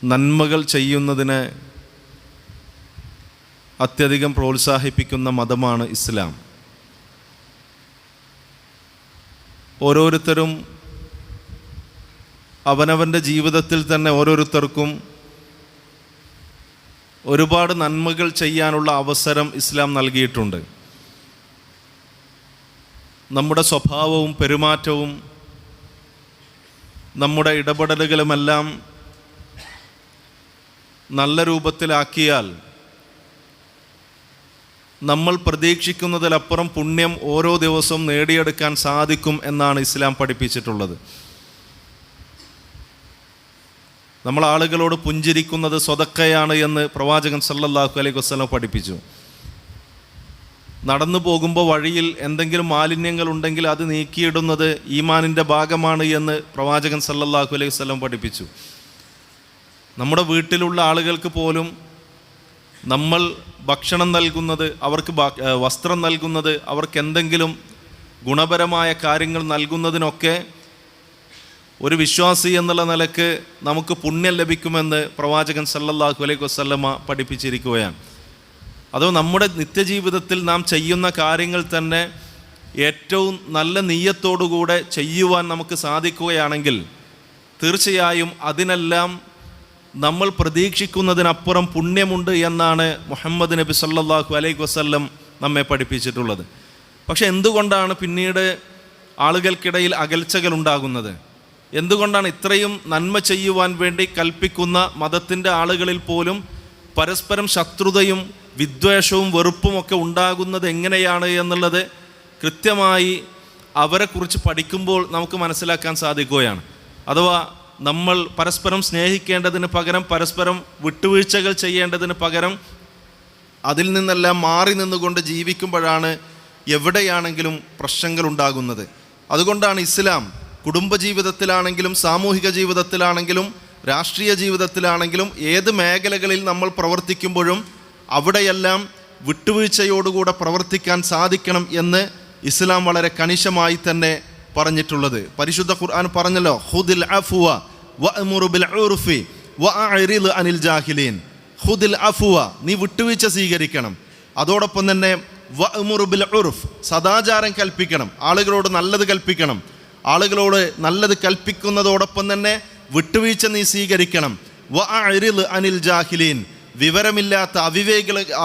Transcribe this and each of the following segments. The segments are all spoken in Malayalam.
നന്മകൾ ചെയ്യുന്നതിനെ അത്യധികം പ്രോത്സാഹിപ്പിക്കുന്ന മതമാണ് ഇസ്ലാം. ഓരോരുത്തരും അവനവൻ്റെ ജീവിതത്തിൽ തന്നെ ഓരോരുത്തർക്കും ഒരുപാട് നന്മകൾ ചെയ്യാനുള്ള അവസരം ഇസ്ലാം നൽകിയിട്ടുണ്ട്. നമ്മുടെ സ്വഭാവവും പെരുമാറ്റവും നമ്മുടെ ഇടപെടലുകളുമെല്ലാം നല്ല രൂപത്തിലാക്കിയാൽ നമ്മൾ പ്രതീക്ഷിക്കുന്നതിലപ്പുറം പുണ്യം ഓരോ ദിവസവും നേടിയെടുക്കാൻ സാധിക്കും എന്നാണ് ഇസ്ലാം പഠിപ്പിച്ചിട്ടുള്ളത്. നമ്മൾ ആളുകളോട് പുഞ്ചിരിക്കുന്നത് സ്വതക്കയാണ് എന്ന് പ്രവാചകൻ സല്ലല്ലാഹു അലൈഹി വസല്ലം പഠിപ്പിച്ചു. നടന്നു പോകുമ്പോൾ വഴിയിൽ എന്തെങ്കിലും മാലിന്യങ്ങൾ ഉണ്ടെങ്കിൽ അത് നീക്കിയിടുന്നത് ഈമാനിൻ്റെ ഭാഗമാണ് എന്ന് പ്രവാചകൻ സല്ലല്ലാഹു അലൈഹി വസല്ലം പഠിപ്പിച്ചു. നമ്മുടെ വീട്ടിലുള്ള ആളുകൾക്ക് പോലും നമ്മൾ ഭക്ഷണം നൽകുന്നത്, അവർക്ക് വസ്ത്രം നൽകുന്നത്, അവർക്ക് എന്തെങ്കിലും ഗുണപരമായ കാര്യങ്ങൾ നൽകുന്നതിനൊക്കെ ഒരു വിശ്വാസി എന്നുള്ള നിലക്ക് നമുക്ക് പുണ്യം ലഭിക്കുമെന്ന് പ്രവാചകൻ സല്ലല്ലാഹു അലൈഹി വസല്ലമ പഠിപ്പിച്ചിരിക്കുകയാണ്. അതോ നമ്മുടെ നിത്യജീവിതത്തിൽ നാം ചെയ്യുന്ന കാര്യങ്ങൾ തന്നെ ഏറ്റവും നല്ല നിയ്യത്തോടുകൂടെ ചെയ്യുവാൻ നമുക്ക് സാധിക്കുകയാണെങ്കിൽ തീർച്ചയായും അതിനെല്ലാം നമ്മൾ പ്രതീക്ഷിക്കുന്നതിനപ്പുറം പുണ്യമുണ്ട് എന്നാണ് മുഹമ്മദ് നബി സല്ലല്ലാഹു അലൈഹി വസല്ലം നമ്മെ പഠിപ്പിച്ചിട്ടുള്ളത്. പക്ഷെ എന്തുകൊണ്ടാണ് പിന്നീട് ആളുകൾക്കിടയിൽ അകൽച്ചകൾ ഉണ്ടാകുന്നത്? എന്തുകൊണ്ടാണ് ഇത്രയും നന്മ ചെയ്യുവാൻ വേണ്ടി കൽപ്പിക്കുന്ന മതത്തിൻ്റെ ആളുകളിൽ പോലും പരസ്പരം ശത്രുതയും വിദ്വേഷവും വെറുപ്പുമൊക്കെ ഉണ്ടാകുന്നത് എങ്ങനെയാണ് എന്നുള്ളത് കൃത്യമായി അവരെക്കുറിച്ച് പഠിക്കുമ്പോൾ നമുക്ക് മനസ്സിലാക്കാൻ സാധിക്കുകയാണ്. അഥവാ നമ്മൾ പരസ്പരം സ്നേഹിക്കേണ്ടതിന് പകരം പരസ്പരം വിട്ടുവീഴ്ചകൾ ചെയ്യേണ്ടതിന് പകരം അതിൽ നിന്നെല്ലാം മാറി നിന്നുകൊണ്ട് ജീവിക്കുമ്പോഴാണ് എവിടെയാണെങ്കിലും പ്രശ്നങ്ങൾ ഉണ്ടാകുന്നത്. അതുകൊണ്ടാണ് ഇസ്ലാം കുടുംബജീവിതത്തിലാണെങ്കിലും സാമൂഹിക ജീവിതത്തിലാണെങ്കിലും രാഷ്ട്രീയ ജീവിതത്തിലാണെങ്കിലും ഏത് മേഖലകളിൽ നമ്മൾ പ്രവർത്തിക്കുമ്പോഴും അവിടെയെല്ലാം വിട്ടുവീഴ്ചയോടുകൂടെ പ്രവർത്തിക്കാൻ സാധിക്കണം എന്ന് ഇസ്ലാം വളരെ കണിശമായി തന്നെ പറഞ്ഞിട്ടുള്ളത്. പരിശുദ്ധ ഖുർആൻ പറഞ്ഞല്ലോ, ഖുദിൽ അഫ്വ വഅ്മുറു ബിൽ ഉർഫി വഅഅ്രിദ് അനിൽ ജാഹിലീൻ. ഖുദിൽ അഫ്വ, നീ വിട്ടുവീഴ്ച സ്വീകരിക്കണം. അതോടൊപ്പം തന്നെ വഅ്മുറു ബിൽ ഉർഫ്, സദാചാരം കൽപ്പിക്കണം, ആളുകളോട് നല്ലത് കൽപ്പിക്കണം. ആളുകളോട് നല്ലത് കൽപ്പിക്കുന്നതോടൊപ്പം തന്നെ വിട്ടുവീഴ്ച നീ സ്വീകരിക്കണം. വഅഅ്രിദ് അനിൽ ജാഹിലീൻ, വിവരമില്ലാത്ത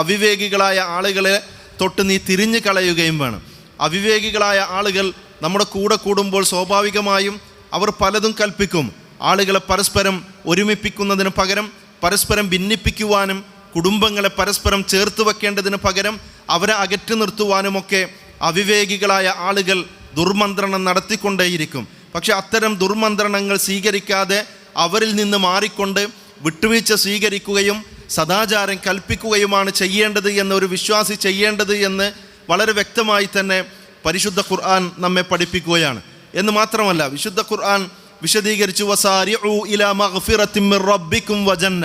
അവിവേകികളായ ആളുകളെ തൊട്ട് നീ തിരിഞ്ഞു കളയുകയും വേണം. അവിവേകികളായ ആളുകൾ നമ്മുടെ കൂടെ കൂടുമ്പോൾ സ്വാഭാവികമായും അവർ പലതും കൽപ്പിക്കും. ആളുകളെ പരസ്പരം ഒരുമിപ്പിക്കുന്നതിന് പകരം പരസ്പരം ഭിന്നിപ്പിക്കുവാനും കുടുംബങ്ങളെ പരസ്പരം ചേർത്ത് വെക്കേണ്ടതിന് പകരം അവരെ അകറ്റി നിർത്തുവാനുമൊക്കെ അവിവേകികളായ ആളുകൾ ദുർമന്ത്രണം നടത്തിക്കൊണ്ടേയിരിക്കും. പക്ഷെ അത്തരം ദുർമന്ത്രണങ്ങൾ സ്വീകരിക്കാതെ അവരിൽ നിന്ന് മാറിക്കൊണ്ട് വിട്ടുവീഴ്ച സ്വീകരിക്കുകയും സദാചാരം കൽപ്പിക്കുകയുമാണ് ചെയ്യേണ്ടത് എന്നൊരു വിശ്വാസി ചെയ്യേണ്ടത് എന്ന് വളരെ വ്യക്തമായി തന്നെ പരിശുദ്ധ ഖുർആൻ നമ്മെ പഠിപ്പിക്കുകയാണ്. എന്ന് മാത്രമല്ല വിശുദ്ധ ഖുർആൻ വിശദീകരിച്ചു, വസാരിഉ ഇലാ മഗ്ഫിറത്തിൻ മിർ റബ്ബിക്കും വജന്ന,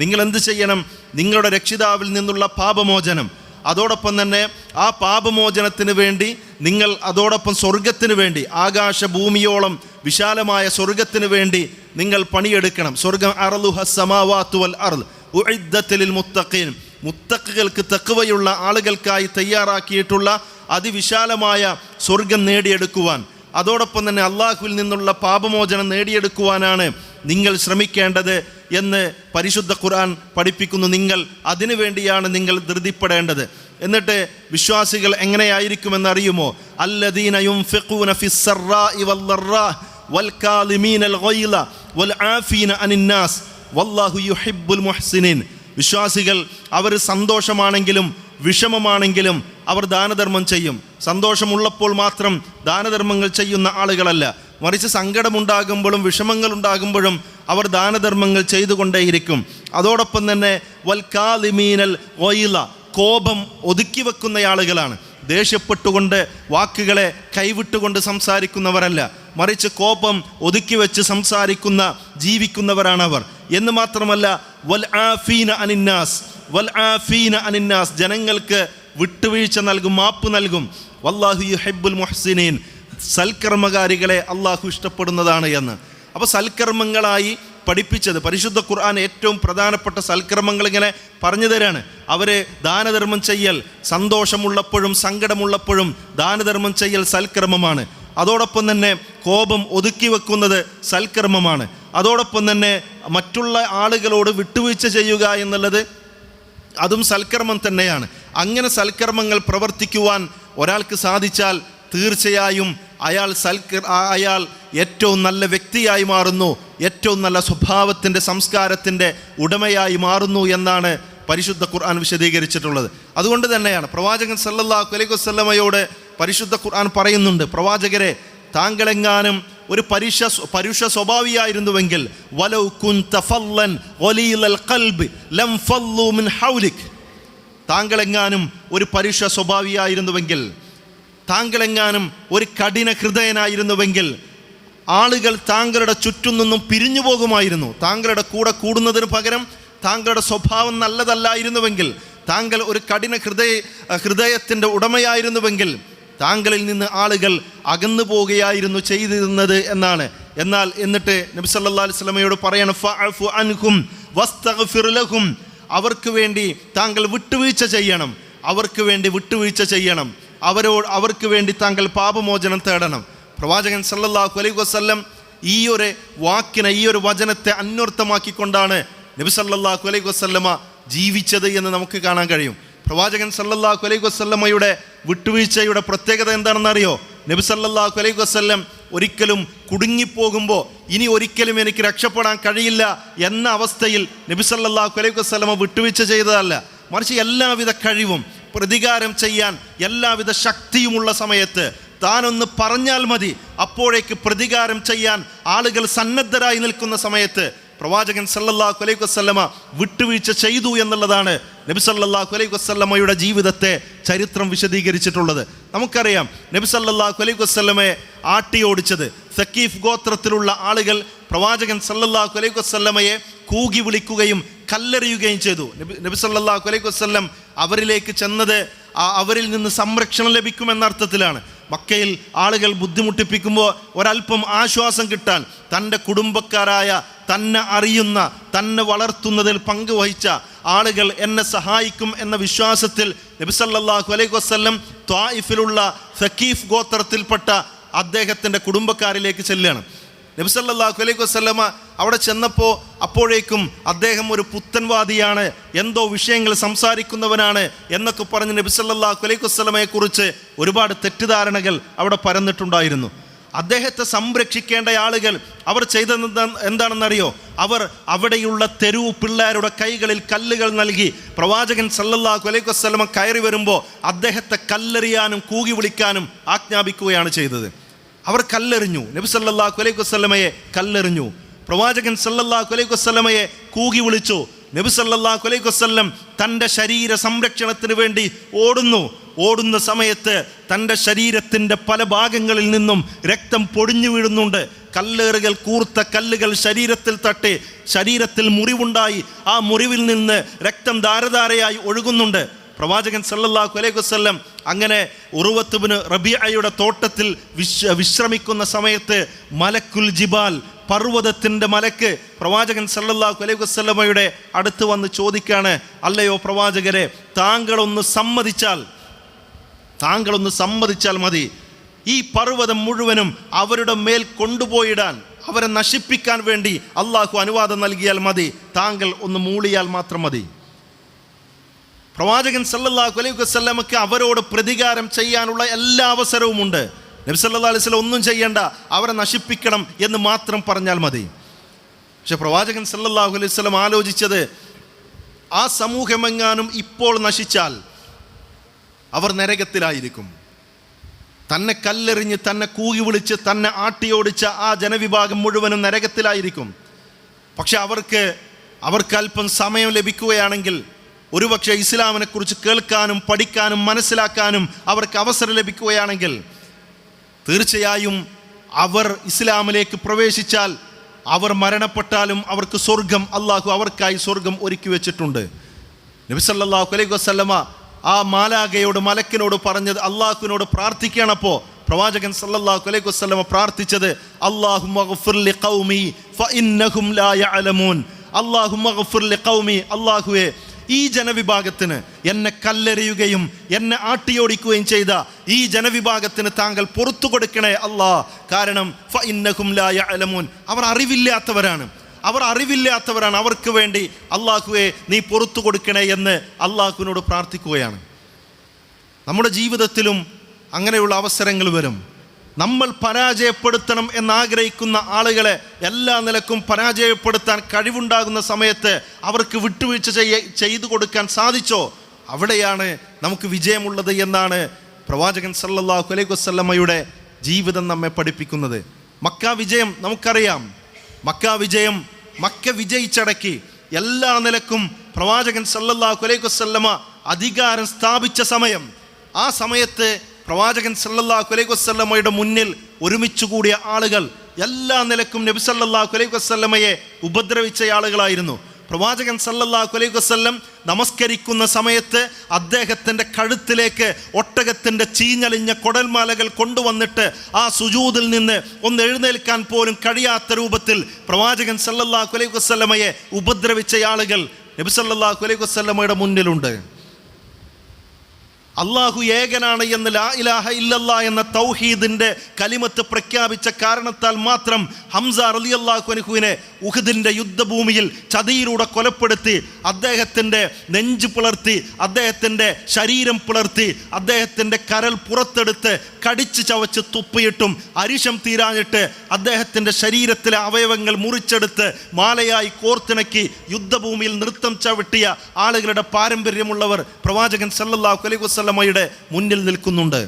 നിങ്ങൾ എന്ത് ചെയ്യണം? നിങ്ങളുടെ രക്ഷിതാവിൽ നിന്നുള്ള പാപമോചനം, അതോടൊപ്പം തന്നെ ആ പാപമോചനത്തിന് വേണ്ടി നിങ്ങൾ അതോടൊപ്പം സ്വർഗത്തിന് വേണ്ടി ആകാശഭൂമിയോളം വിശാലമായ സ്വർഗത്തിന് വേണ്ടി നിങ്ങൾ പണിയെടുക്കണം. സ്വർഗം അർളുഹസ് സമാവാതു വൽ അർള് ഉഇദ്ദത് ലിൽ മുത്തഖീൻ, മുത്തഖികൾക്ക് തഖ്വയുള്ള ആളുകൾക്കായി തയ്യാറാക്കിയിട്ടുള്ള അതിവിശാലമായ സ്വർഗം നേടിയെടുക്കുവാൻ, അതോടൊപ്പം തന്നെ അള്ളാഹുവിൽ നിന്നുള്ള പാപമോചനം നേടിയെടുക്കുവാനാണ് നിങ്ങൾ ശ്രമിക്കേണ്ടത് എന്ന് പരിശുദ്ധ ഖുർആൻ പഠിപ്പിക്കുന്നു. നിങ്ങൾ അതിനു വേണ്ടിയാണ് നിങ്ങൾ ധൃതിപ്പെടേണ്ടത്. എന്നിട്ട് വിശ്വാസികൾ എങ്ങനെയായിരിക്കുമെന്നറിയുമോ? അല്ലദീന യുൻഫിഖൂന ഫിസ്സറാഇ വല്ലറാ വൽകാലിമീനൽ ഗൈള വൽആഫീന അനിന്നാസ് വല്ലാഹു യുഹിബ്ബുൽ മുഹ്സിനീൻ. വിശ്വാസികൾ അവർ സന്തോഷമാണെങ്കിലും വിഷമമാണെങ്കിലും അവർ ദാനധർമ്മം ചെയ്യും. സന്തോഷമുള്ളപ്പോൾ മാത്രം ദാനധർമ്മങ്ങൾ ചെയ്യുന്ന ആളുകളല്ല, മറിച്ച് സങ്കടമുണ്ടാകുമ്പോഴും വിഷമങ്ങൾ ഉണ്ടാകുമ്പോഴും അവർ ദാനധർമ്മങ്ങൾ ചെയ്തുകൊണ്ടേയിരിക്കും. അതോടൊപ്പം തന്നെ വൽകാലിമീനൽ ഗൈള, കോപം ഒതുക്കി വെക്കുന്ന ആളുകളാണ്. ദേഷ്യപ്പെട്ടുകൊണ്ട് വാക്കുകളെ കൈവിട്ടുകൊണ്ട് സംസാരിക്കുന്നവരല്ല, മറിച്ച് കോപം ഒതുക്കി വെച്ച് സംസാരിക്കുന്ന ജീവിക്കുന്നവരാണവർ. എന്ന് മാത്രമല്ല വൽആഫീന അനിന്നാസ്, വൽആഫീന അനിന്നാസ്, ജനങ്ങൾക്ക് വിട്ടുവീഴ്ച നൽകും, മാപ്പ് നൽകും. വല്ലാഹു യുഹിബ്ബുൽ മുഹ്സിനീൻ, സൽക്കർമ്മകാരികളെ അള്ളാഹു ഇഷ്ടപ്പെടുന്നതാണ് എന്ന്. അപ്പോൾ സൽക്കർമ്മങ്ങളായി പഠിപ്പിച്ചത്. പരിശുദ്ധ ഖുർആൻ ഏറ്റവും പ്രധാനപ്പെട്ട സൽക്കർമ്മങ്ങൾ ഇങ്ങനെ പറഞ്ഞു തരാണ്. അവർ ദാനധർമ്മം ചെയ്യൽ, സന്തോഷമുള്ളപ്പോഴും സങ്കടമുള്ളപ്പോഴും ദാനധർമ്മം ചെയ്യൽ സൽക്കർമ്മമാണ്. അതോടൊപ്പം തന്നെ കോപം ഒതുക്കി വെക്കുന്നത് സൽക്കർമ്മമാണ്. അതോടൊപ്പം തന്നെ മറ്റുള്ള ആളുകളോട് വിട്ടുവീഴ്ച ചെയ്യുക എന്നുള്ളത് അതും സൽക്കർമ്മം തന്നെയാണ്. അങ്ങനെ സൽക്കർമ്മങ്ങൾ പ്രവർത്തിക്കുവാൻ ഒരാൾക്ക് സാധിച്ചാൽ തീർച്ചയായും അയാൾ ഏറ്റവും നല്ല വ്യക്തിയായി മാറുന്നു, ഏറ്റവും നല്ല സ്വഭാവത്തിൻ്റെ സംസ്കാരത്തിൻ്റെ ഉടമയായി മാറുന്നു എന്നാണ് പരിശുദ്ധ ഖുർആൻ വിശദീകരിച്ചിട്ടുള്ളത്. അതുകൊണ്ട് തന്നെയാണ് പ്രവാചകൻ സല്ലല്ലാഹു അലൈഹി വസല്ലമയോട് പരിശുദ്ധ ഖുർആൻ പറയുന്നുണ്ട്, പ്രവാചകരെ, താങ്കളെങ്ങാനും ഒരു പരുഷ സ്വഭാവിയായിരുന്നുവെങ്കിൽ വലൗ കുൻത ഫല്ലൻ ഗലീലൽ ഖൽബി ലം ഫല്ലു മിൻ ഹൗലിക്, താങ്കളെങ്ങാനും ഒരു പരുഷ സ്വഭാവിയായിരുന്നുവെങ്കിൽ, താങ്കളെങ്ങാനും ഒരു കഠിന ഹൃദയനായിരുന്നുവെങ്കിൽ ആളുകൾ താങ്കളുടെ ചുറ്റും നിന്നും പിരിഞ്ഞു പോകുമായിരുന്നു. താങ്കളുടെ കൂടെ കൂടുന്നതിന് പകരം താങ്കളുടെ സ്വഭാവം നല്ലതല്ലായിരുന്നുവെങ്കിൽ, താങ്കൾ ഒരു കഠിന ഹൃദയത്തിൻ്റെ ഉടമയായിരുന്നുവെങ്കിൽ താങ്കളിൽ നിന്ന് ആളുകൾ അകന്നു പോവുകയായിരുന്നു ചെയ്തിരുന്നത് എന്നാണ്. എന്നിട്ട് നബി സല്ലല്ലാഹു അലൈഹി വസല്ലമയോട് പറയണം, ഫഅഫു അൻഹും വസ്തഗ്ഫിർ ലഹും, അവർക്ക് വേണ്ടി താങ്കൾ വിട്ടുവീഴ്ച ചെയ്യണം, അവർക്ക് വേണ്ടി വിട്ടുവീഴ്ച ചെയ്യണം, അവർക്ക് വേണ്ടി താങ്കൾ പാപമോചനം തേടണം. പ്രവാചകൻ സല്ലല്ലാഹു അലൈഹി വസല്ലം ഈ ഒരു വാക്കിനെ, ഈ ഒരു വചനത്തെ അന്വർത്ഥമാക്കിക്കൊണ്ടാണ് നബി സല്ലല്ലാഹു അലൈഹി വസല്ലമ ജീവിച്ചത് എന്ന് നമുക്ക് കാണാൻ കഴിയും. പ്രവാചകൻ സല്ലല്ലാഹു അലൈഹി വസല്ലമയുടെ വിട്ടുവീഴ്ചയുടെ പ്രത്യേകത എന്താണെന്നറിയോ? നബി സല്ലല്ലാഹു അലൈഹി വസല്ലം ഒരിക്കലും കുടുങ്ങിപ്പോകുമ്പോൾ ഇനി ഒരിക്കലും എനിക്ക് രക്ഷപ്പെടാൻ കഴിയില്ല എന്ന അവസ്ഥയിൽ നബി സല്ലല്ലാഹു അലൈഹി വസല്ലമ വിട്ടുവീഴ്ച ചെയ്തതല്ല, മറിച്ച് എല്ലാവിധ കഴിവും പ്രതികാരം ചെയ്യാൻ എല്ലാവിധ ശക്തിയുമുള്ള സമയത്ത് താനൊന്ന് പറഞ്ഞാൽ മതി, അപ്പോഴേക്ക് പ്രതികാരം ചെയ്യാൻ ആളുകൾ സന്നദ്ധരായി നിൽക്കുന്ന സമയത്ത് പ്രവാചകൻ സല്ലല്ലാഹു അലൈഹി വസല്ലമ വിട്ടുവീഴ്ച ചെയ്തു എന്നുള്ളതാണ് നബി സല്ലല്ലാഹു അലൈഹി വസല്ലമയുടെ ജീവിതത്തെ ചരിത്രം വിശദീകരിച്ചിട്ടുള്ളത്. നമുക്കറിയാം, നബി സല്ലല്ലാഹു അലൈഹി വസല്ലമയെ ആട്ടിയോടിച്ചത് സഖീഫ് ഗോത്രത്തിലുള്ള ആളുകൾ പ്രവാചകൻ സല്ലല്ലാഹു അലൈഹി വസല്ലമയെ കൂകി വിളിക്കുകയും കല്ലെറിയുകയും ചെയ്തു. നബി സല്ലല്ലാഹു അലൈഹി വസല്ലം അവരിലേക്ക് ചെന്നത് അവരിൽ നിന്ന് സംരക്ഷണം ലഭിക്കുമെന്നർത്ഥത്തിലാണ്. മക്കയിൽ ആളുകൾ ബുദ്ധിമുട്ടിപ്പിക്കുമ്പോൾ ഒരല്പം ആശ്വാസം കിട്ടാൻ തൻ്റെ കുടുംബക്കാരായ, തന്നെ അറിയുന്ന, തന്നെ വളർത്തുന്നതിൽ പങ്കുവഹിച്ച ആളുകൾ എന്നെ സഹായിക്കും എന്ന വിശ്വാസത്തിൽ നബി സല്ലല്ലാഹു അലൈഹി വസല്ലം ത്വായിഫിലുള്ള സഖീഫ് ഗോത്രത്തിൽപ്പെട്ട അദ്ദേഹത്തിൻ്റെ കുടുംബക്കാരിലേക്ക് ചെല്ലുകയാണ്. നബി സല്ലല്ലാഹു അലൈഹി വസല്ലമ അവിടെ ചെന്നപ്പോൾ അപ്പോഴേക്കും അദ്ദേഹം ഒരു പുത്തൻവാദിയാണ്, എന്തോ വിഷയങ്ങൾ സംസാരിക്കുന്നവനാണ് എന്നൊക്കെ പറഞ്ഞ് നബി സല്ലല്ലാഹു അലൈഹി വസല്ലമയെക്കുറിച്ച് ഒരുപാട് തെറ്റിദ്ധാരണകൾ അവിടെ പരന്നിട്ടുണ്ടായിരുന്നു. അദ്ദേഹത്തെ സംരക്ഷിക്കേണ്ട ആളുകൾ അവർ ചെയ്തത് എന്താണെന്നറിയോ? അവർ അവിടെയുള്ള തെരുവ് പിള്ളേരുടെ കൈകളിൽ കല്ലുകൾ നൽകി പ്രവാചകൻ സല്ലല്ലാഹു അലൈഹി വസല്ലമ കയറി വരുമ്പോൾ അദ്ദേഹത്തെ കല്ലെറിയാനും കൂകി വിളിക്കാനും ആജ്ഞാപിക്കുകയാണ് ചെയ്തത്. അവർ കല്ലെറിഞ്ഞു, നബി സല്ലല്ലാഹു അലൈഹി വസല്ലമയെ കല്ലെറിഞ്ഞു. പ്രവാചകൻ സല്ലല്ലാഹു അലൈഹി വസല്ലമയെ കൂകി വിളിച്ചു. നബി സല്ലല്ലാഹു അലൈഹി വസല്ലം തൻ്റെ ശരീര സംരക്ഷണത്തിന് വേണ്ടി ഓടുന്ന സമയത്ത് തൻ്റെ ശരീരത്തിൻ്റെ പല ഭാഗങ്ങളിൽ നിന്നും രക്തം പൊടിഞ്ഞു വീഴുന്നുണ്ട്. കല്ലേറുകൾ, കൂർത്ത കല്ലുകൾ ശരീരത്തിൽ തട്ടി ശരീരത്തിൽ മുറിവുണ്ടായി. ആ മുറിവിൽ നിന്ന് രക്തം ധാരധാരയായി ഒഴുകുന്നുണ്ട്. പ്രവാചകൻ സല്ലല്ലാഹു അലൈഹി വസല്ലം അങ്ങനെ ഉർവത്ത് ഇബ്നു റബീഅയുടെ തോട്ടത്തിൽ വിശ്രമിക്കുന്ന സമയത്ത് മലക്കുൽ ജിബാൽ, പർവ്വതത്തിൻ്റെ മലക്ക് പ്രവാചകൻ സല്ലല്ലാഹു അലൈഹി വസല്ലമയുടെ അടുത്ത് വന്ന് ചോദിക്കാണ്, അല്ലയോ പ്രവാചകരെ, താങ്കളൊന്ന് സമ്മതിച്ചാൽ മതി, ഈ പർവ്വതം മുഴുവനും അവരുടെ മേൽ കൊണ്ടുപോയിടാൻ, അവരെ നശിപ്പിക്കാൻ വേണ്ടി അള്ളാഹു അനുവാദം നൽകിയാൽ മതി, താങ്കൾ ഒന്ന് മൂളിയാൽ മാത്രം മതി. പ്രവാചകൻ സല്ലല്ലാഹു അലൈഹി വസല്ലമക്ക് അവരോട് പ്രതികാരം ചെയ്യാനുള്ള എല്ലാ അവസരവുമുണ്ട്. നബി സല്ലല്ലാഹു അലൈഹി വസല്ലം ഒന്നും ചെയ്യേണ്ട, അവരെ നശിപ്പിക്കണം എന്ന് മാത്രം പറഞ്ഞാൽ മതി. പക്ഷെ പ്രവാചകൻ സല്ലല്ലാഹു അലൈഹി വസല്ലം ആലോചിച്ചത്, ആ സമൂഹമെങ്ങാനും ഇപ്പോൾ നശിച്ചാൽ അവർ നരകത്തിലായിരിക്കും. തന്നെ കല്ലെറിഞ്ഞ്, തന്നെ കൂകി വിളിച്ച്, തന്നെ ആട്ടിയോടിച്ച ആ ജനവിഭാഗം മുഴുവനും നരകത്തിലായിരിക്കും. പക്ഷെ അവർക്ക് അല്പം സമയം ലഭിക്കുകയാണെങ്കിൽ, ഒരുപക്ഷെ ഇസ്ലാമിനെക്കുറിച്ച് കേൾക്കാനും പഠിക്കാനും മനസ്സിലാക്കാനും അവർക്ക് അവസരം ലഭിക്കുകയാണെങ്കിൽ, തീർച്ചയായും അവർ ഇസ്ലാമിലേക്ക് പ്രവേശിച്ചാൽ, അവർ മരണപ്പെട്ടാലും അവർക്ക് സ്വർഗം, അള്ളാഹു അവർക്കായി സ്വർഗം ഒരുക്കി വെച്ചിട്ടുണ്ട്. നബി സല്ലല്ലാഹു അലൈഹി വസല്ലമ ആ മാലാഖയോട്, മലക്കിനോട് പറഞ്ഞത്, അള്ളാഹുവിനോട് പ്രാർത്ഥിക്കുകയാണപ്പോൾ പ്രവാചകൻ സല്ലല്ലാഹു അലൈഹി വസല്ലമ പ്രാർത്ഥിച്ചത് അല്ലാഹുമ്മ ഗ്ഫിർ ലിഖൗമി ഫഇന്നഹും ലാ യഅലമൂൻ. അല്ലാഹുമ്മ ഗ്ഫിർ ലിഖൗമി, അല്ലാഹുവേ ഈ ജനവിഭാഗത്തിന്, എന്നെ കല്ലെറിയുകയും എന്നെ ആട്ടിയോടിക്കുകയും ചെയ്ത ഈ ജനവിഭാഗത്തിന് താങ്കൾ പുറത്തു കൊടുക്കണേ അല്ലാ. കാരണം ഫഇന്നഹും ലാ യഅലമൂൻ, അവർ അറിവില്ലാത്തവരാണ്, അവർക്ക് വേണ്ടി അല്ലാഹുവേ നീ പുറത്തു കൊടുക്കണേ എന്ന് അല്ലാഹുവിനോട് പ്രാർത്ഥിക്കുകയാണ്. നമ്മുടെ ജീവിതത്തിലും അങ്ങനെയുള്ള അവസരങ്ങൾ വരും. നമ്മൾ പരാജയപ്പെടുത്തണം എന്നാഗ്രഹിക്കുന്ന ആളുകളെ എല്ലാ നിലക്കും പരാജയപ്പെടുത്താൻ കഴിവുണ്ടാകുന്ന സമയത്ത് അവർക്ക് വിട്ടുവീഴ്ച ചെയ്തു കൊടുക്കാൻ സാധിച്ചോ, അവിടെയാണ് നമുക്ക് വിജയമുള്ളത് എന്നാണ് പ്രവാചകൻ സല്ലല്ലാഹു അലൈഹി വസല്ലമയുടെ ജീവിതം നമ്മെ പഠിപ്പിക്കുന്നത്. മക്ക വിജയം നമുക്കറിയാം. മക്ക വിജയിച്ചടക്കി എല്ലാ നിലക്കും പ്രവാചകൻ സല്ലല്ലാഹു അലൈഹി വസല്ലമ അധികാരം സ്ഥാപിച്ച സമയം, ആ സമയത്ത് പ്രവാചകൻ സല്ലല്ലാഹു അലൈഹി വസല്ലമയുടെ മുന്നിൽ ഒരുമിച്ച് കൂടിയ ആളുകൾ എല്ലാ നിലക്കും നബി സല്ലല്ലാഹു അലൈഹി വസല്ലമയെ ഉപദ്രവിച്ച ആളുകളായിരുന്നു. പ്രവാചകൻ സല്ലല്ലാഹു അലൈഹി വസല്ലം നമസ്കരിക്കുന്ന സമയത്ത് അദ്ദേഹത്തിൻ്റെ കഴുത്തിലേക്ക് ഒട്ടകത്തിൻ്റെ ചീഞ്ഞളിഞ്ഞ കൊടൽമാലകൾ കൊണ്ടുവന്നിട്ട് ആ സുജൂദിൽ നിന്ന് ഒന്ന് എഴുന്നേൽക്കാൻ പോലും കഴിയാത്ത രൂപത്തിൽ പ്രവാചകൻ സല്ലല്ലാഹു അലൈഹി വസല്ലമയെ ഉപദ്രവിച്ച ആളുകൾ നബി സല്ലല്ലാഹു അലൈഹി വസല്ലമയുടെ മുന്നിലുണ്ട്. അള്ളാഹു ഏകനാണ് എന്ന് ലാ ഇലാഹ ഇല്ലല്ലാ എന്ന തൗഹീദിൻ്റെ കലിമത്ത് പ്രഖ്യാപിച്ച കാരണത്താൽ മാത്രം ഹംസ റളിയല്ലാഹു അൻഹുവിനെ ഉഹദിൻ്റെ യുദ്ധഭൂമിയിൽ ചതിയിലൂടെ കൊലപ്പെടുത്തി, അദ്ദേഹത്തിൻ്റെ നെഞ്ച് പിളർത്തി, അദ്ദേഹത്തിൻ്റെ ശരീരം പിളർത്തി, അദ്ദേഹത്തിൻ്റെ കരൾ പുറത്തെടുത്ത് കടിച്ച് ചവച്ച് തുപ്പിയിട്ടും അരിശം തീരാഞ്ഞിട്ട് അദ്ദേഹത്തിൻ്റെ ശരീരത്തിലെ അവയവങ്ങൾ മുറിച്ചെടുത്ത് മാലയായി കോർത്തിണക്കി യുദ്ധഭൂമിയിൽ നൃത്തം ചവിട്ടിയ ആളുകളുടെ പാരമ്പര്യമുള്ളവർ പ്രവാചകൻ സല്ലല്ലാഹു അലൈഹി വസല്ലമയുടെ മുന്നിൽ നിൽക്കുന്നുണ്ട്.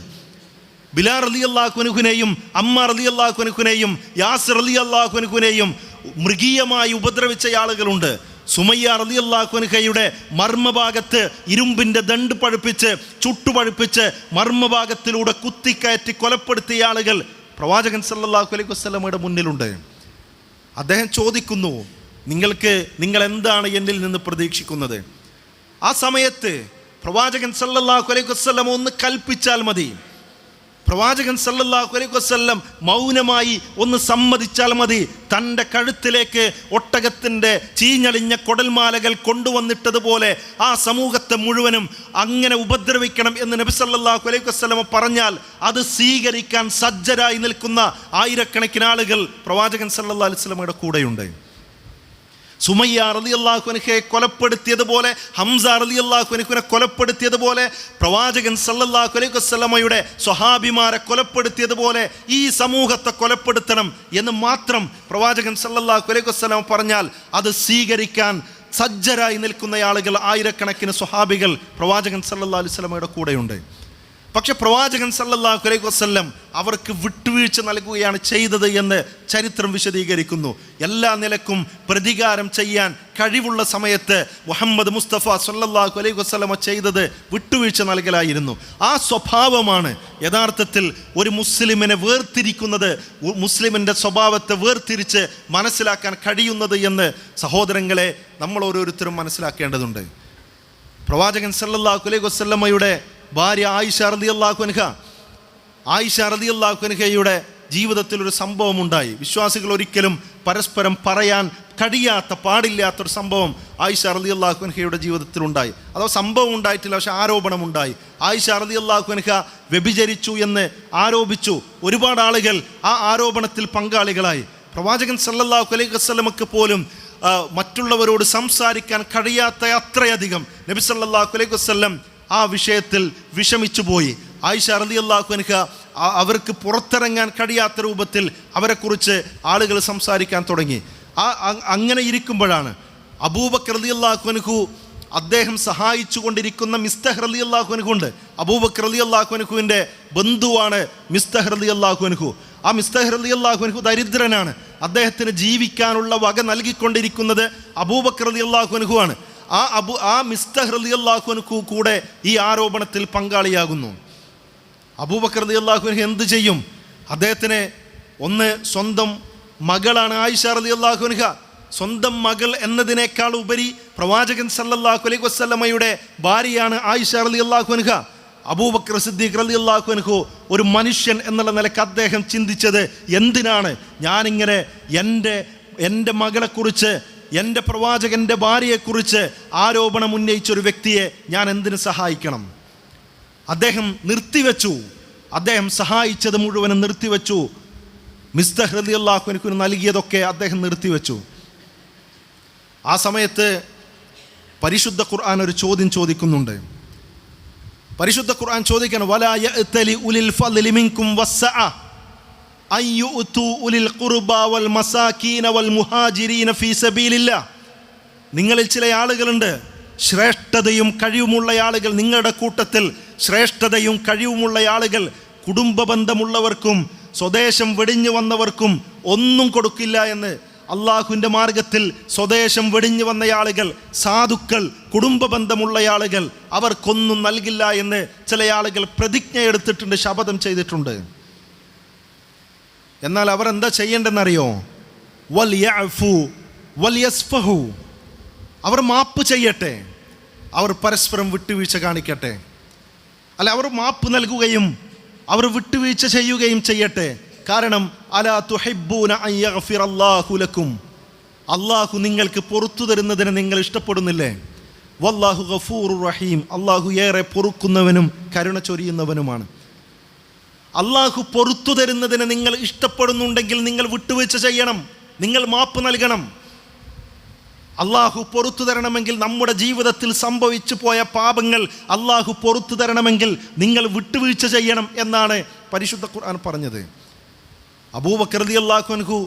ബിലാൽ റളിയല്ലാഹു അൻഹുവിനെയും അമ്മാർ റളിയല്ലാഹു അൻഹുവിനെയും യാസിർ റളിയല്ലാഹു അൻഹുവിനെയും മൃഗീയമായി ഉപദ്രവിച്ച ആളുകളുണ്ട്. സുമയ്യ റളിയല്ലാഹു അൻഹയുടെ മർമ്മഭാഗത്ത് ഇരുമ്പിൻ്റെ ദണ്ട് പഴുപ്പിച്ച് ചുട്ടുപഴുപ്പിച്ച് മർമ്മഭാഗത്തിലൂടെ കുത്തിക്കയറ്റി കൊലപ്പെടുത്തിയ ആളുകൾ പ്രവാചകൻ സല്ലല്ലാഹു അലൈഹി വസല്ലമയുടെ മുന്നിലുണ്ട്. അദ്ദേഹം ചോദിക്കുന്നു, നിങ്ങൾ എന്താണ് എന്നിൽ നിന്ന് പ്രതീക്ഷിക്കുന്നത്? ആ സമയത്ത് പ്രവാചകൻ സല്ലല്ലാഹു അലൈഹി വസല്ലം ഒന്ന് കൽപ്പിച്ചാൽ മതി, പ്രവാചകൻ സല്ലല്ലാഹു അലൈഹി വസല്ലം മൗനമായി ഒന്ന് സമ്മതിച്ചാൽ മതി, തൻ്റെ കഴുത്തിലേക്ക് ഒട്ടകത്തിൻ്റെ ചീഞ്ഞളിഞ്ഞ കൊടൽമാലകൾ കൊണ്ടുവന്നിട്ടതുപോലെ ആ സമൂഹത്തെ മുഴുവനും അങ്ങനെ ഉപദ്രവിക്കണം എന്ന് നബി സല്ലല്ലാഹു അലൈഹി വസല്ലം പറഞ്ഞാൽ അത് സ്വീകരിക്കാൻ സജ്ജരായി നിൽക്കുന്ന ആയിരക്കണക്കിന് ആളുകൾ പ്രവാചകൻ സല്ലല്ലാഹു അലൈഹി വസല്ലമയുടെ കൂടെയുണ്ട്. സുമയ്യ റളിയല്ലാഹു അൻഹയെ കൊലപ്പെടുത്തിയതുപോലെ, ഹംസ റളിയല്ലാഹു അൻഹുവിനെ കൊലപ്പെടുത്തിയതുപോലെ, പ്രവാചകൻ സല്ലല്ലാഹു അലൈഹി വസല്ലമയുടെ സ്വഹാബിമാരെ കൊലപ്പെടുത്തിയതുപോലെ ഈ സമൂഹത്തെ കൊലപ്പെടുത്തണം എന്ന് മാത്രം പ്രവാചകൻ സല്ലല്ലാഹു അലൈഹി വസല്ലം പറഞ്ഞാൽ അത് സ്വീകരിക്കാൻ സജ്ജരായി നിൽക്കുന്ന ആളുകൾ ആയിരക്കണക്കിന് സ്വഹാബികൾ പ്രവാചകൻ സല്ലല്ലാഹു അലൈഹി വസല്ലമയുടെ കൂടെയുണ്ട്. പക്ഷെ പ്രവാചകൻ സല്ലല്ലാഹു അലൈഹി വസല്ലം അവർക്ക് വിട്ടുവീഴ്ച നൽകുകയാണ് ചെയ്തത് എന്ന് ചരിത്രം വിശദീകരിക്കുന്നു. എല്ലാ നിലക്കും പ്രതികാരം ചെയ്യാൻ കഴിവുള്ള സമയത്ത് മുഹമ്മദ് മുസ്തഫ സല്ലല്ലാഹു അലൈഹി വസല്ലമ ചെയ്തത് വിട്ടുവീഴ്ച നൽകലായിരുന്നു. ആ സ്വഭാവമാണ് യഥാർത്ഥത്തിൽ ഒരു മുസ്ലിമിനെ വേർതിരിക്കുന്നത്, മുസ്ലിമിൻ്റെ സ്വഭാവത്തെ വേർതിരിച്ച് മനസ്സിലാക്കാൻ കഴിയുന്നത് എന്ന് സഹോദരങ്ങളെ നമ്മൾ ഓരോരുത്തരും മനസ്സിലാക്കേണ്ടതുണ്ട്. പ്രവാചകൻ സല്ലല്ലാഹു അലൈഹി വസല്ലമയുടെ ഭാര്യ ആയിഷ റളിയല്ലാഹു അൻഹയുടെ ജീവിതത്തിൽ ഒരു സംഭവം ഉണ്ടായി. വിശ്വാസികൾ ഒരിക്കലും പരസ്പരം പറയാൻ കഴിയാത്ത പാടില്ലാത്തൊരു സംഭവം ആയിഷ റളിയല്ലാഹു അൻഹയുടെ ജീവിതത്തിൽ ഉണ്ടായി. അതോ സംഭവം ഉണ്ടായിട്ടില്ല, പക്ഷെ ആരോപണമുണ്ടായി. ആയിഷ റളിയല്ലാഹു അൻഹ വ്യഭിചരിച്ചു എന്ന് ആരോപിച്ചു. ഒരുപാട് ആളുകൾ ആ ആരോപണത്തിൽ പങ്കാളികളായി. പ്രവാചകൻ സല്ലല്ലാഹു അലൈഹി വസല്ലമക്ക് പോലും മറ്റുള്ളവരോട് സംസാരിക്കാൻ കഴിയാത്ത അത്രയധികം നബി സല്ലല്ലാഹു അലൈഹി വസല്ലം ആ വിഷയത്തിൽ വിഷമിച്ചു പോയി. ആയിഷ റളിയല്ലാഹു അൻഹ അവർക്ക് പുറത്തിറങ്ങാൻ കഴിയാത്ത രൂപത്തിൽ അവരെക്കുറിച്ച് ആളുകൾ സംസാരിക്കാൻ തുടങ്ങി. അങ്ങനെ ഇരിക്കുമ്പോഴാണ് അബൂബക്കർ റളിയല്ലാഹു അൻഹു, അദ്ദേഹം സഹായിച്ചു കൊണ്ടിരിക്കുന്ന മിസ്തഹ് റളിയല്ലാഹു അൻഹു ഉണ്ട്. അബൂബക്കർ റളിയല്ലാഹു അൻഹുവിൻ്റെ ബന്ധുവാണ് മിസ്തഹ് റളിയല്ലാഹു അൻഹു. ആ മിസ്തഹ് റളിയല്ലാഹു അൻഹു ദരിദ്രനാണ്. അദ്ദേഹത്തിന് ജീവിക്കാനുള്ള വക നൽകിക്കൊണ്ടിരിക്കുന്നത് അബൂബക്കർ റളിയല്ലാഹു അൻഹു ആണ്. ആ മിസ്തഹ് റളിയല്ലാഹു അൻഹു കൂടെ ഈ ആരോപണത്തിൽ പങ്കാളിയാകുന്നു. അബൂബക്കർ റളിയല്ലാഹു അൻഹു എന്ത് ചെയ്യും? അദ്ദേഹത്തിന് ഒന്ന് സ്വന്തം മകളാണ് ആയിഷ റളിയല്ലാഹു അൻഹ. സ്വന്തം മകൾ എന്നതിനേക്കാൾ ഉപരി പ്രവാചകൻ സല്ലല്ലാഹു അലൈഹി വസല്ലമയുടെ ഭാര്യയാണ് ആയിഷ റളിയല്ലാഹു അൻഹ. അബൂബക്കർ സിദ്ദീഖ് റളിയല്ലാഹു അൻഹു ഒരു മനുഷ്യൻ എന്നുള്ള നിലയ്ക്ക് അദ്ദേഹം ചിന്തിച്ചത്, എന്തിനാണ് ഞാനിങ്ങനെ എൻ്റെ മകളെക്കുറിച്ച്, എൻ്റെ പ്രവാചകൻ്റെ ഭാര്യയെക്കുറിച്ച് ആരോപണം ഉന്നയിച്ചൊരു വ്യക്തിയെ ഞാൻ എന്തിനു സഹായിക്കണം? അദ്ദേഹം നിർത്തിവെച്ചു. അദ്ദേഹം സഹായിച്ചത് മുഴുവനും നിർത്തിവെച്ചു. മിസ്തഹ് റളിയല്ലാഹു അൻഹു നൽകിയതൊക്കെ അദ്ദേഹം നിർത്തിവെച്ചു. ആ സമയത്ത് പരിശുദ്ധ ഖുർആൻ ഒരു ചോദ്യം ചോദിക്കുന്നുണ്ട്. പരിശുദ്ധ ഖുർആൻ ചോദിക്കണം, വലാ യഅ്തലി ഉലിൽ ഫദ്ലി മിൻകും വസ്സഅ അൻ യുഅ്തു ഉലിൽ ഖുർബ വൽ മസാകീന വൽ മുഹാജിരീന ഫീ സബീലില്ലാഹ്. നിങ്ങളിൽ ചില ആളുകളുണ്ട്, ശ്രേഷ്ഠതയും കഴിവുമുള്ള ആളുകൾ, നിങ്ങളുടെ കൂട്ടത്തിൽ ശ്രേഷ്ഠതയും കഴിവുമുള്ള ആളുകൾ കുടുംബ ബന്ധമുള്ളവർക്കും സ്വദേശം വെടിഞ്ഞു വന്നവർക്കും ഒന്നും കൊടുക്കില്ല എന്ന്. അള്ളാഹുവിൻ്റെ മാർഗത്തിൽ സ്വദേശം വെടിഞ്ഞു വന്ന ആളുകൾ, സാധുക്കൾ, കുടുംബ ബന്ധമുള്ള ആളുകൾ, അവർക്കൊന്നും നൽകില്ല എന്ന് ചില ആളുകൾ പ്രതിജ്ഞ എടുത്തിട്ടുണ്ട്, ശപഥം ചെയ്തിട്ടുണ്ട്. എന്നാൽ അവർ എന്താ ചെയ്യേണ്ടെന്നറിയോ? വൽയഅഫു വൽയസ്ഫഹു. അവർ മാപ്പ് ചെയ്യട്ടെ, അവർ പരസ്പരം വിട്ടുവീഴ്ച കാണിക്കട്ടെ. അല്ല, അവർ മാപ്പ് നൽകുകയും അവർ വിട്ടുവീഴ്ച ചെയ്യുകയും ചെയ്യട്ടെ. കാരണം അലാ തുഹിബ്ബൂന അൻ യഗ്ഫിറല്ലാഹു ലക്കും, അള്ളാഹു നിങ്ങൾക്ക് പുറത്തു തരുന്നതിന് നിങ്ങൾ ഇഷ്ടപ്പെടുന്നില്ലേ? വല്ലാഹു ഗഫൂറുർ റഹീം, അള്ളാഹു ഏറെ പൊറുക്കുന്നവനും കരുണ ചൊരിയുന്നവനുമാണ്. അള്ളാഹു പുറത്തു തരുന്നതിന് നിങ്ങൾ ഇഷ്ടപ്പെടുന്നുണ്ടെങ്കിൽ നിങ്ങൾ വിട്ടുവീഴ്ച ചെയ്യണം, നിങ്ങൾ മാപ്പ് നൽകണം. അള്ളാഹു പുറത്തു തരണമെങ്കിൽ, നമ്മുടെ ജീവിതത്തിൽ സംഭവിച്ചു പോയ പാപങ്ങൾ അള്ളാഹു പുറത്തു തരണമെങ്കിൽ നിങ്ങൾ വിട്ടുവീഴ്ച ചെയ്യണം എന്നാണ് പരിശുദ്ധ ഖുർആൻ പറഞ്ഞത്. അബൂബക്കർ റളിയല്ലാഹു അൻഹു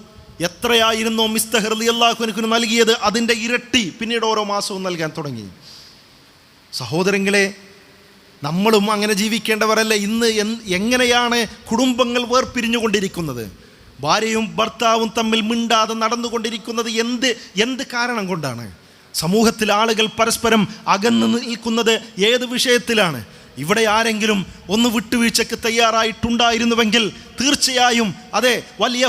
എത്രയായിരുന്നോ മിസ്തഹ് റളിയല്ലാഹു അൻഹുവിന് നൽകിയത്, അതിൻ്റെ ഇരട്ടി പിന്നീട് ഓരോ മാസവും നൽകാൻ തുടങ്ങി. സഹോദരങ്ങളെ, നമ്മളും അങ്ങനെ ജീവിക്കേണ്ടവരല്ല. ഇന്ന് എങ്ങനെയാണ് കുടുംബങ്ങൾ വേർപിരിഞ്ഞുകൊണ്ടിരിക്കുന്നത്? ഭാര്യയും ഭർത്താവും തമ്മിൽ മിണ്ടാതെ നടന്നുകൊണ്ടിരിക്കുന്നത് എന്ത് കാരണം കൊണ്ടാണ്? സമൂഹത്തിൽ ആളുകൾ പരസ്പരം അകന്നു നിൽക്കുന്നത് ഏത് വിഷയത്തിലാണ്? ഇവിടെ ആരെങ്കിലും ഒന്ന് വിട്ടുവീഴ്ചയ്ക്ക് തയ്യാറായിട്ടുണ്ടായിരുന്നുവെങ്കിൽ തീർച്ചയായും അതെ, വലിയ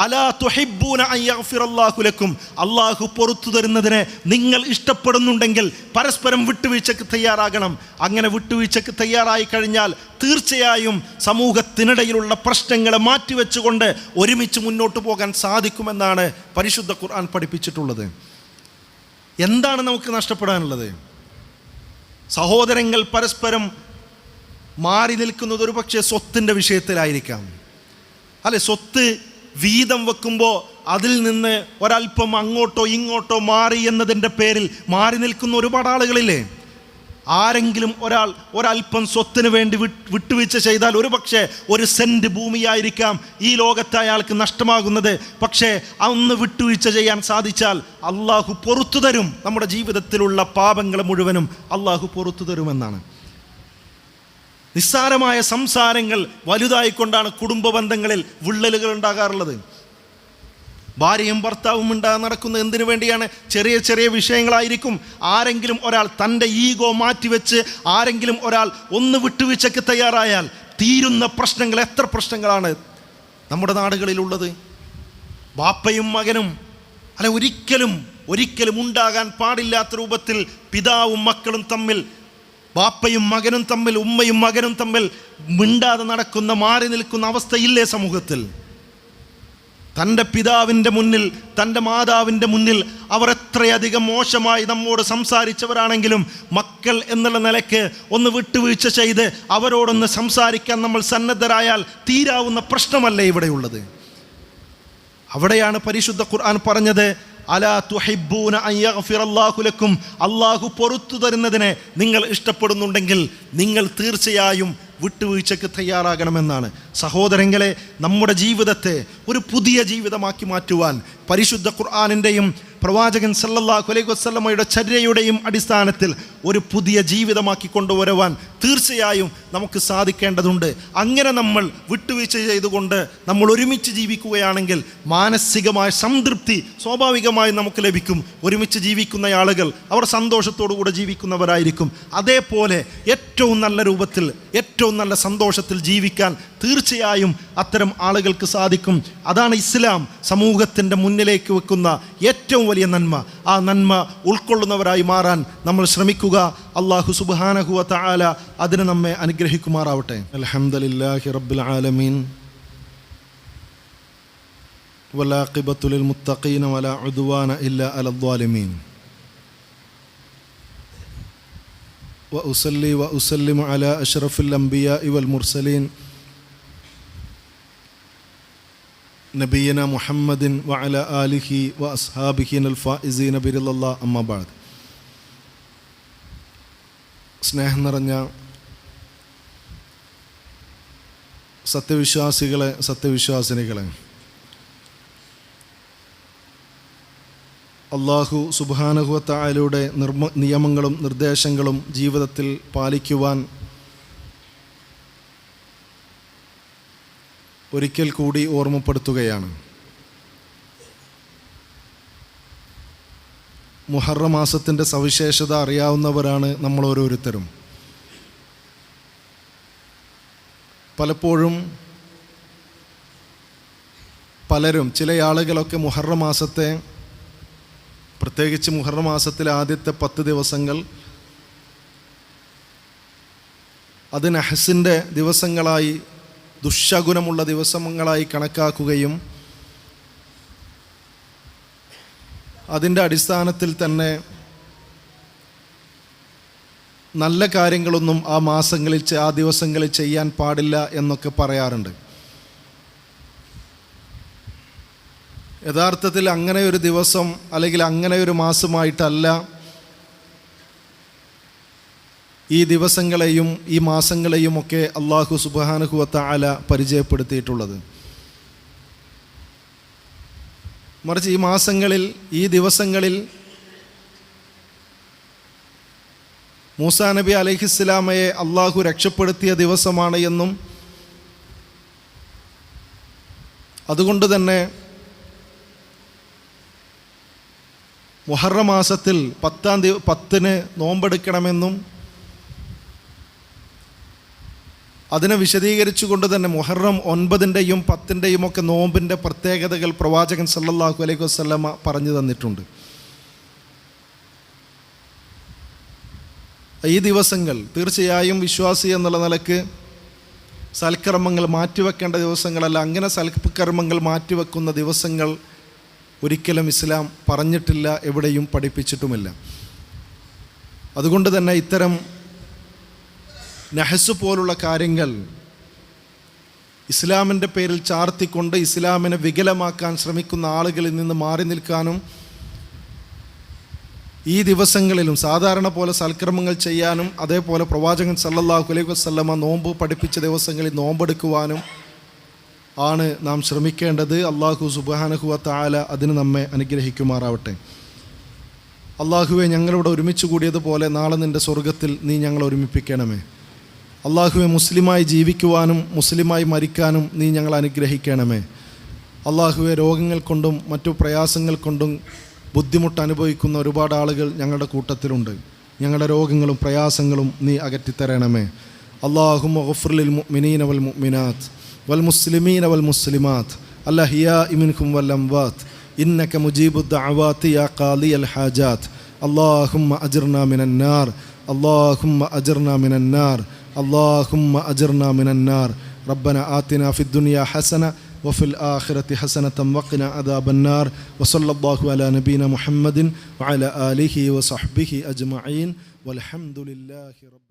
അലാ തുഹിബ്ബൂന അൻ യഗ്ഫിറല്ലാഹു ലക്കും, അള്ളാഹു പുറത്തു തരുന്നതിനെ നിങ്ങൾ ഇഷ്ടപ്പെടുന്നുണ്ടെങ്കിൽ പരസ്പരം വിട്ടുവീഴ്ചയ്ക്ക് തയ്യാറാകണം. അങ്ങനെ വിട്ടുവീഴ്ചയ്ക്ക് തയ്യാറായി കഴിഞ്ഞാൽ തീർച്ചയായും സമൂഹത്തിനിടയിലുള്ള പ്രശ്നങ്ങളെ മാറ്റിവെച്ചുകൊണ്ട് ഒരുമിച്ച് മുന്നോട്ട് പോകാൻ സാധിക്കുമെന്നാണ് പരിശുദ്ധ ഖുർആൻ പഠിപ്പിച്ചിട്ടുള്ളത്. എന്താണ് നമുക്ക് നഷ്ടപ്പെടാനുള്ളത്? സഹോദരങ്ങൾ പരസ്പരം മാറി നിൽക്കുന്നത് ഒരു പക്ഷേ സ്വത്തിൻ്റെ വിഷയത്തിലായിരിക്കാം. അല്ലെ, സ്വത്ത് വീതം വെക്കുമ്പോൾ അതിൽ നിന്ന് ഒരല്പം അങ്ങോട്ടോ ഇങ്ങോട്ടോ മാറി എന്നതിൻ്റെ പേരിൽ മാറി നിൽക്കുന്ന ഒരുപാട് ആളുകളില്ലേ? ആരെങ്കിലും ഒരല്പം സ്വത്തിന് വേണ്ടി വിട്ടുവീഴ്ച ചെയ്താൽ ഒരു പക്ഷേ ഒരു സെൻറ്റ് ഭൂമിയായിരിക്കാം ഈ ലോകത്തെ അയാൾക്ക് നഷ്ടമാകുന്നത്. പക്ഷേ അന്ന് വിട്ടുവീഴ്ച ചെയ്യാൻ സാധിച്ചാൽ അള്ളാഹു പുറത്തു തരും. നമ്മുടെ ജീവിതത്തിലുള്ള പാപങ്ങൾ മുഴുവനും അള്ളാഹു പുറത്തു തരുമെന്നാണ്. നിസ്സാരമായ സംസാരങ്ങൾ വലുതായിക്കൊണ്ടാണ് കുടുംബ ബന്ധങ്ങളിൽ വിള്ളലുകൾ ഉണ്ടാകാറുള്ളത്. ഭാര്യയും ഭർത്താവും നടക്കുന്നത് എന്തിനു വേണ്ടിയാണ്? ചെറിയ ചെറിയ വിഷയങ്ങളായിരിക്കും. ആരെങ്കിലും ഒരാൾ തൻ്റെ ഈഗോ മാറ്റിവെച്ച് ആരെങ്കിലും ഒരാൾ ഒന്ന് വിട്ടുവീഴ്ചയ്ക്ക് തയ്യാറായാൽ തീരുന്ന പ്രശ്നങ്ങൾ, എത്ര പ്രശ്നങ്ങളാണ് നമ്മുടെ നാടുകളിലുള്ളത്. ബാപ്പയും മകനും അല്ല, ഒരിക്കലും ഉണ്ടാകാൻ പാടില്ലാത്ത രൂപത്തിൽ പിതാവും മക്കളും തമ്മിൽ, ബാപ്പയും മകനും തമ്മിൽ, ഉമ്മയും മകനും തമ്മിൽ മിണ്ടാതെ നടക്കുന്ന, മാറി നിൽക്കുന്ന അവസ്ഥയില്ലേ സമൂഹത്തിൽ? തൻ്റെ പിതാവിൻ്റെ മുന്നിൽ, തൻ്റെ മാതാവിൻ്റെ മുന്നിൽ അവർ എത്രയധികം മോശമായി നമ്മോട് സംസാരിച്ചവരാണെങ്കിലും മക്കൾ എന്നുള്ള നിലയ്ക്ക് ഒന്ന് വിട്ടുവീഴ്ച ചെയ്ത് അവരോടൊന്ന് സംസാരിക്കാൻ നമ്മൾ സന്നദ്ധരായാൽ തീരാവുന്ന പ്രശ്നമല്ലേ ഇവിടെയുള്ളത്? അവിടെയാണ് പരിശുദ്ധ ഖുർആൻ പറഞ്ഞത്, അലാ തുഹിബ്ബൂന അൻ യഗ്ഫിറല്ലാഹു ലക്കും, അള്ളാഹു പുറത്തു തരുന്നതിനെ നിങ്ങൾ ഇഷ്ടപ്പെടുന്നുണ്ടെങ്കിൽ നിങ്ങൾ തീർച്ചയായും വിട്ടുവീഴ്ചയ്ക്ക് തയ്യാറാകണമെന്നാണ്. സഹോദരങ്ങളെ, നമ്മുടെ ജീവിതത്തെ ഒരു പുതിയ ജീവിതമാക്കി മാറ്റുവാൻ പരിശുദ്ധ ഖുർആനിൻ്റെയും പ്രവാചകൻ സല്ലല്ലാഹു അലൈഹി വസല്ലമയുടെ ചര്യയുടെയും അടിസ്ഥാനത്തിൽ ഒരു പുതിയ ജീവിതമാക്കി കൊണ്ടുവരുവാൻ തീർച്ചയായും നമുക്ക് സാധിക്കേണ്ടതുണ്ട്. അങ്ങനെ നമ്മൾ വിട്ടുവീഴ്ച ചെയ്തുകൊണ്ട് നമ്മൾ ഒരുമിച്ച് ജീവിക്കുകയാണെങ്കിൽ മാനസികമായ സംതൃപ്തി സ്വാഭാവികമായി നമുക്ക് ലഭിക്കും. ഒരുമിച്ച് ജീവിക്കുന്ന ആളുകൾ അവർ സന്തോഷത്തോടു കൂടെ ജീവിക്കുന്നവരായിരിക്കും. അതേപോലെ ഏറ്റവും നല്ല രൂപത്തിൽ, ഏറ്റവും നല്ല സന്തോഷത്തിൽ ജീവിക്കാൻ തീർച്ചയായും അത്തരം ആളുകൾക്ക് സാധിക്കും. അതാണ് ഇസ്ലാം സമൂഹത്തിൻ്റെ മുന്നിലേക്ക് വെക്കുന്ന ഏറ്റവും വലിയ നന്മ. ആ നന്മ ഉൾക്കൊള്ളുന്നവരായി മാറാൻ നമ്മൾ ശ്രമിക്കുക. അല്ലാഹു സുബ്ഹാനഹു വ തആല അതിന് നമ്മെ അനുഗ്രഹിക്കുമാറാവട്ടെ. അൽഹംദുലില്ലാഹി റബ്ബിൽ ആലമീൻ വലാഖിബത്തു ലിൽ മുത്തഖീന വലാ ഉദ്വാന ഇല്ലാ അലൽ ളാലിമീൻ വഉസല്ലി വഉസല്ലിമു അലാ അഷ്റഫിൽ അംബിയാഇ വൽ മുർസലീൻ നബിയന മുഹമ്മദിൻ വഅലാ ആലിഹി വഅസ്ഹാബിഹി അൽ ഫായിസീന ബിറില്ലല്ലാഹ് അമ്മാ ബഅദ്. സ്നേഹം നിറഞ്ഞ സത്യവിശ്വാസികളെ, സത്യവിശ്വാസിനികളെ, അല്ലാഹു സുബ്ഹാനഹു വ തആലയുടെ നിയമങ്ങളും നിർദ്ദേശങ്ങളും ജീവിതത്തിൽ പാലിക്കുവാൻ ഒരിക്കൽ കൂടി ഓർമ്മപ്പെടുത്തുകയാണ്. മുഹറം മാസത്തിൻ്റെ സവിശേഷത അറിയാവുന്നവരാണ് നമ്മൾ ഓരോരുത്തരും. പലപ്പോഴും പലരും, ചില ആളുകളൊക്കെ മുഹറം മാസത്തെ, പ്രത്യേകിച്ച് മുഹറം മാസത്തിലെ ആദ്യത്തെ 10 ദിവസങ്ങൾ അത് നഹ്സിൻ്റെ ദിവസങ്ങളായി, ദുശ്ശകുനമുള്ള ദിവസങ്ങളായി കണക്കാക്കുകയും അതിൻ്റെ അടിസ്ഥാനത്തിൽ തന്നെ നല്ല കാര്യങ്ങളൊന്നും ആ ദിവസങ്ങളിൽ ചെയ്യാൻ പാടില്ല എന്നൊക്കെ പറയാറുണ്ട്. യഥാർത്ഥത്തിൽ അങ്ങനെ ഒരു ദിവസം അല്ലെങ്കിൽ അങ്ങനെ ഒരു മാസമായിട്ടല്ല ഈ ദിവസങ്ങളെയും ഈ മാസങ്ങളെയും ഒക്കെ അല്ലാഹു സുബ്ഹാനഹു വ തആല പരിചയപ്പെടുത്തിയിട്ടുള്ളത്. മറിച്ച് ഈ മാസങ്ങളിൽ, ഈ ദിവസങ്ങളിൽ മൂസാ നബി അലൈഹിസ്സലാമയെ അല്ലാഹു രക്ഷപ്പെടുത്തിയ ദിവസമാണ് എന്നും അതുകൊണ്ട് തന്നെ മുഹറം മാസത്തിൽ 10-ന് നോമ്പെടുക്കണമെന്നും അതിനെ വിശദീകരിച്ചുകൊണ്ട് തന്നെ മുഹറം 9-ൻ്റെയും 10-ൻ്റെയും ഒക്കെ നോമ്പിൻ്റെ പ്രത്യേകതകൾ പ്രവാചകൻ സല്ലല്ലാഹു അലൈഹി വസല്ലമ പറഞ്ഞു തന്നിട്ടുണ്ട്. ഈ ദിവസങ്ങൾ തീർച്ചയായും വിശ്വാസി എന്നുള്ള നിലക്ക് സൽക്കർമ്മങ്ങൾ മാറ്റിവെക്കേണ്ട ദിവസങ്ങളല്ല. അങ്ങനെ സൽക്കർമ്മങ്ങൾ മാറ്റിവെക്കുന്ന ദിവസങ്ങൾ ഒരിക്കലും ഇസ്ലാം പറഞ്ഞിട്ടില്ല, എവിടെയും പഠിപ്പിച്ചിട്ടുമില്ല. അതുകൊണ്ട് തന്നെ ഇത്തരം നഹ്സ് പോലുള്ള കാര്യങ്ങൾ ഇസ്ലാമിൻ്റെ പേരിൽ ചാർത്തിക്കൊണ്ട് ഇസ്ലാമിനെ വികലമാക്കാൻ ശ്രമിക്കുന്ന ആളുകളിൽ നിന്ന് മാറി നിൽക്കാനും ഈ ദിവസങ്ങളിലും സാധാരണ പോലെ സൽക്കർമ്മങ്ങൾ ചെയ്യാനും അതേപോലെ പ്രവാചകൻ സല്ലല്ലാഹു അലൈഹി വസല്ലമ നോമ്പ് പഠിപ്പിച്ച ദിവസങ്ങളിൽ നോമ്പെടുക്കുവാനും ആണ് നാം ശ്രമിക്കേണ്ടത്. അല്ലാഹു സുബ്ഹാനഹു വ തആല അതിന് നമ്മെ അനുഗ്രഹിക്കുമാറാവട്ടെ. അല്ലാഹുവെ, ഞങ്ങളിവിടെ ഒരുമിച്ച് കൂടിയതുപോലെ നാളെ നിൻ്റെ സ്വർഗത്തിൽ നീ ഞങ്ങളെ ഒരുമിപ്പിക്കണമേ. അല്ലാഹുവെ, മുസ്ലിമായി ജീവിക്കുവാനും മുസ്ലിമായി മരിക്കാനും നീ ഞങ്ങളെ അനുഗ്രഹിക്കണമേ. അല്ലാഹുവെ, രോഗങ്ങൾ കൊണ്ടും മറ്റു പ്രയാസങ്ങൾ കൊണ്ടും ബുദ്ധിമുട്ട് അനുഭവിക്കുന്ന ഒരുപാട് ആളുകൾ ഞങ്ങളുടെ കൂട്ടത്തിലുണ്ട്. ഞങ്ങളുടെ രോഗങ്ങളും പ്രയാസങ്ങളും നീ അകറ്റിത്തരണമേ. അല്ലാഹുമ്മ ഗഫിർ ലിൽ മുഅ്മിനീന വൽ മുഅ്മിനാത്ത് വൽ മുസ്ലിമീന വൽ മുസ്ലിമാത്ത് അൽഅഹ്യാഇ മിൻഹും വൽ അംവാത്ത് ഇന്നക മുജീബുദ് ദഅവാതി യാ ഖാദിയൽ ഹാജാത്ത്. അല്ലാഹുമ്മ അജിർനാ മിനൻ നാർ, അല്ലാഹുമ്മ അജിർനാ മിനൻ നാർ, അല്ലാഹുമ്മ അജിർനാ മിനൻ നാർ. റബ്ബന ആതിനാ ഫിദ് ദുനിയാ ഹസന وفي الآخرة حسنة وقنا عذاب النار. وصلى الله على نبينا محمد وعلى آله وصحبه أجمعين والحمد لله رب